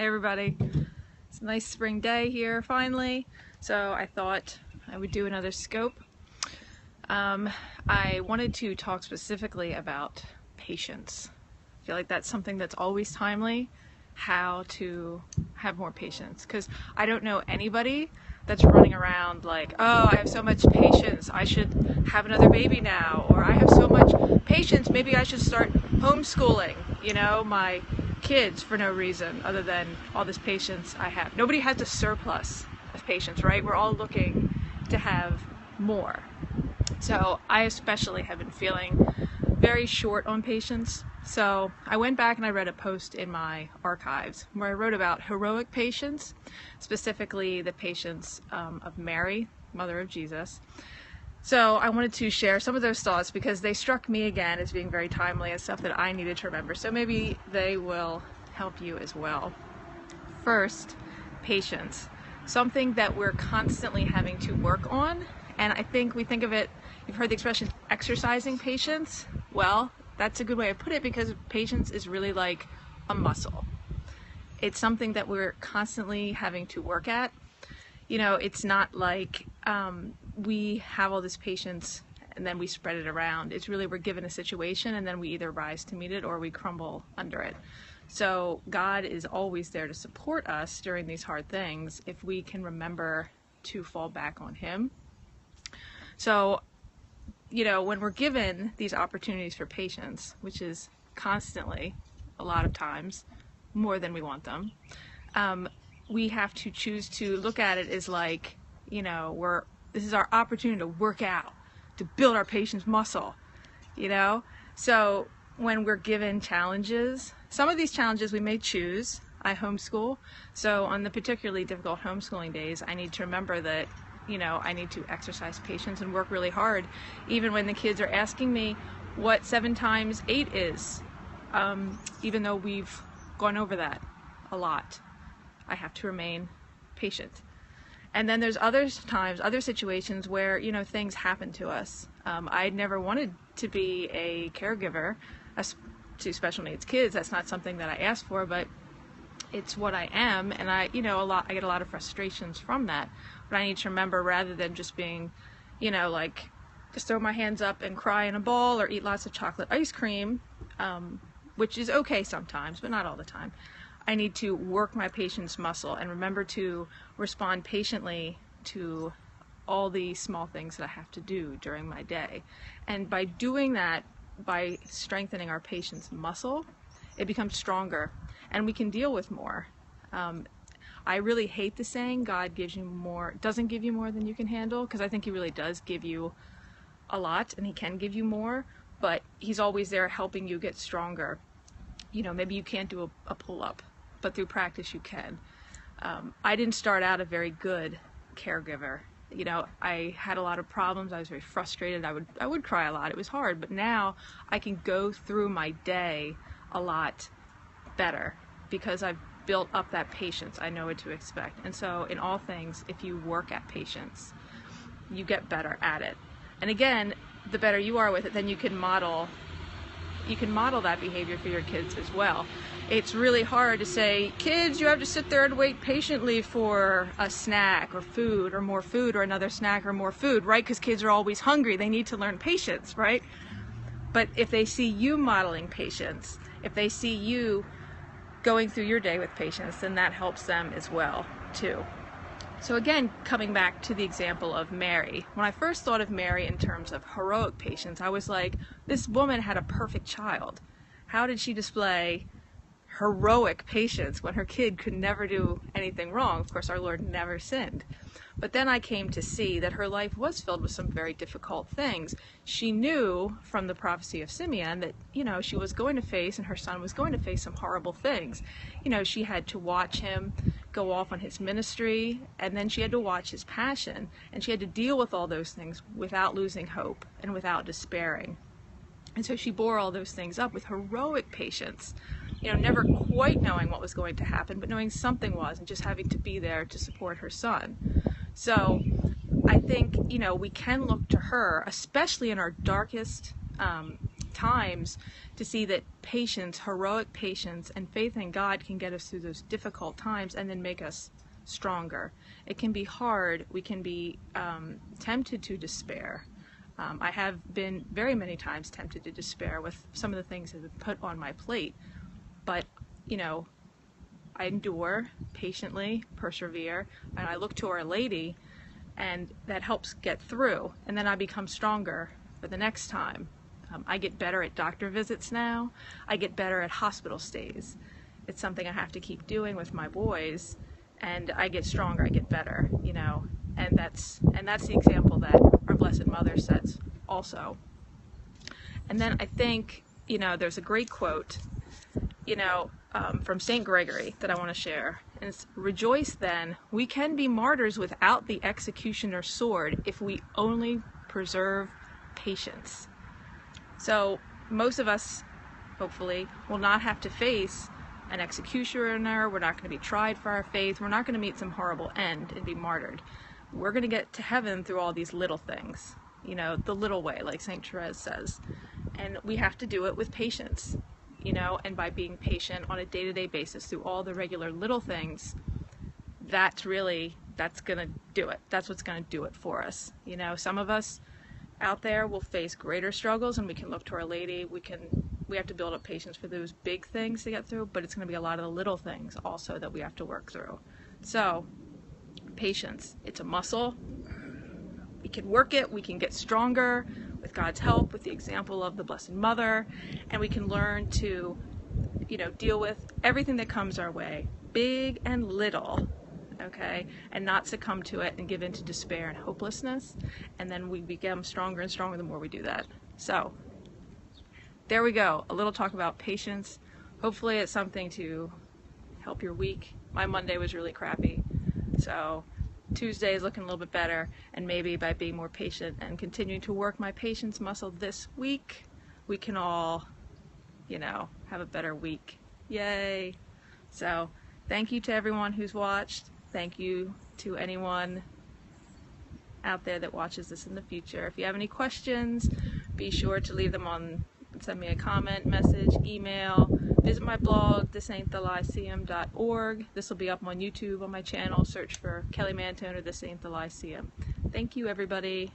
Hey everybody, it's a nice spring day here finally, so I thought I would do another scope. I wanted to talk specifically about patience. I feel like that's something that's always timely, how to have more patience, because I don't know anybody that's running around like, oh, I have so much patience, I should have another baby now, or I have so much patience, maybe I should start homeschooling, my kids for no reason other than all this patience I have. Nobody has a surplus of patience, right? We're all looking to have more. So I especially have been feeling very short on patience. So I went back and I read a post in my archives where I wrote about heroic patience, specifically the patience of Mary, mother of Jesus. So I wanted to share some of those thoughts because they struck me again as being very timely and stuff that I needed to remember. So maybe they will help you as well. First, patience. Something that we're constantly having to work on. And I think we think of it, you've heard the expression exercising patience. Well, that's a good way to put it because patience is really like a muscle. It's something that we're constantly having to work at. It's not like we have all this patience and then we spread it around. It's really we're given a situation and then we either rise to meet it or we crumble under it. So God is always there to support us during these hard things if we can remember to fall back on Him. So, when we're given these opportunities for patience, which is constantly, a lot of times, more than we want them, we have to choose to look at it as like, this is our opportunity to work out, to build our patience muscle, So when we're given challenges, some of these challenges we may choose. I homeschool, so on the particularly difficult homeschooling days, I need to remember that, I need to exercise patience and work really hard, even when the kids are asking me what 7 times 8 is, even though we've gone over that a lot. I have to remain patient. And then there's other times, other situations where, things happen to us. I never wanted to be a caregiver to special needs kids. That's not something that I asked for, but it's what I am. And I get a lot of frustrations from that. But I need to remember, rather than just being, just throw my hands up and cry in a ball or eat lots of chocolate ice cream, which is okay sometimes, but not all the time. I need to work my patience muscle and remember to respond patiently to all the small things that I have to do during my day. And by doing that, by strengthening our patience muscle, it becomes stronger and we can deal with more. I really hate the saying, God doesn't give you more than you can handle, because I think He really does give you a lot and He can give you more, but He's always there helping you get stronger. Maybe you can't do a pull-up, but through practice you can. I didn't start out a very good caregiver. I had a lot of problems. I was very frustrated. I would cry a lot. It was hard, but now I can go through my day a lot better because I've built up that patience. I know what to expect. And so in all things, if you work at patience, you get better at it. And again, the better you are with it, then you can model that behavior for your kids as well. It's really hard to say, kids, you have to sit there and wait patiently for a snack or food or more food or another snack or more food, right? Because kids are always hungry. They need to learn patience, right? But if they see you modeling patience, if they see you going through your day with patience, then that helps them as well, too. So again, coming back to the example of Mary, when I first thought of Mary in terms of heroic patience, I was like, this woman had a perfect child. How did she display heroic patience when her kid could never do anything wrong? Of course, our Lord never sinned. But then I came to see that her life was filled with some very difficult things. She knew from the prophecy of Simeon that, she was going to face, and her son was going to face, some horrible things. She had to watch him go off on his ministry, and then she had to watch his passion, and she had to deal with all those things without losing hope and without despairing. And so she bore all those things up with heroic patience, never quite knowing what was going to happen, but knowing something was, and just having to be there to support her son. So I think, we can look to her, especially in our darkest times to see that patience, heroic patience, and faith in God can get us through those difficult times and then make us stronger. It can be hard. We can be tempted to despair. I have been very many times tempted to despair with some of the things that have been put on my plate. But, you know, I endure patiently, persevere, and I look to Our Lady, and that helps get through. And then I become stronger for the next time. I get better at doctor visits now. I get better at hospital stays. It's something I have to keep doing with my boys, and I get stronger, I get better, you know. And that's the example that our Blessed Mother sets also. And then I think, you know, there's a great quote, you know, from St. Gregory that I want to share. And it's, "Rejoice then, we can be martyrs without the executioner's sword if we only preserve patience." So most of us, hopefully, will not have to face an executioner. We're not going to be tried for our faith. We're not going to meet some horrible end and be martyred. We're going to get to heaven through all these little things, you know, the little way, like St. Therese says. And we have to do it with patience, you know, and by being patient on a day-to-day basis through all the regular little things, that's going to do it. That's what's going to do it for us. You know, some of us out there will face greater struggles, and we can look to Our Lady. We have to build up patience for those big things to get through, but it's going to be a lot of the little things also that we have to work through. So, patience, it's a muscle. We can work it, we can get stronger with God's help, with the example of the Blessed Mother, and we can learn to, you know, deal with everything that comes our way, big and little, okay, and not succumb to it and give in to despair and hopelessness, and then we become stronger and stronger the more we do that. So, there we go, a little talk about patience. Hopefully it's something to help your week. My Monday was really crappy, so Tuesday is looking a little bit better, and maybe by being more patient and continuing to work my patience muscle this week, we can all, you know, have a better week. Yay! So, thank you to everyone who's watched. Thank you to anyone out there that watches this in the future. If you have any questions, be sure to leave them on, send me a comment, message, email, visit my blog, thesaintthelyceum.org. This will be up on YouTube on my channel. Search for Kelly Mantone or The Saint the Lyceum. Thank you, everybody.